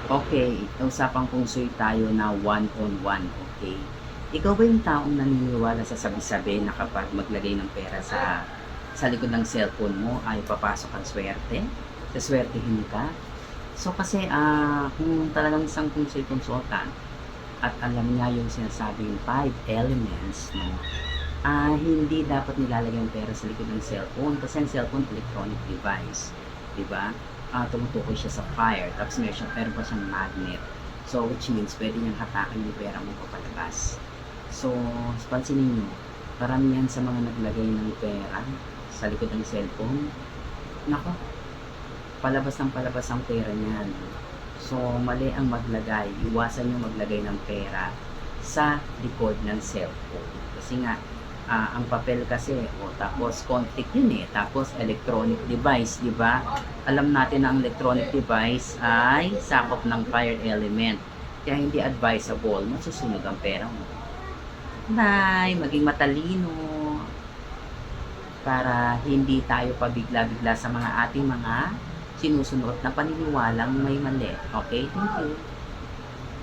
Okay, usapang feng tayo na one-on-one, okay? Ikaw ba yung taong naniniwala sa sabi-sabi na kapag maglagay ng pera sa likod ng cellphone mo ay papasok ang swerte? Suswertehin ka? So kasi, kung talagang isang feng consultant at alam niya yung sinasabing 5 elements 'no, hindi dapat nilalagay ang pera sa likod ng cellphone kasi ang cellphone electronic device, 'di ba? Tumutukoy siya sa fire tapos meron pa siyang magnet. So, which means puwede niyang hatakin yung pera mo papalabas. So, pansinin niyo, karamihan sa mga naglagay ng pera sa likod ng cellphone, naku, palabas ng palabas ang pera niyan. So, mali ang maglagay, iwasan niyong maglagay ng pera sa likod ng cellphone. Kasi nga, ang papel kasi tapos contact yun, tapos electronic device, 'di ba? Alam natin na ang electronic device ay sakop ng fire element, kaya hindi advisable masusunog ang pera mo. Nay, maging matalino para hindi tayo pabigla-bigla sa mga ating mga sinusunod na paniniwalang may mali. Okay, thank you.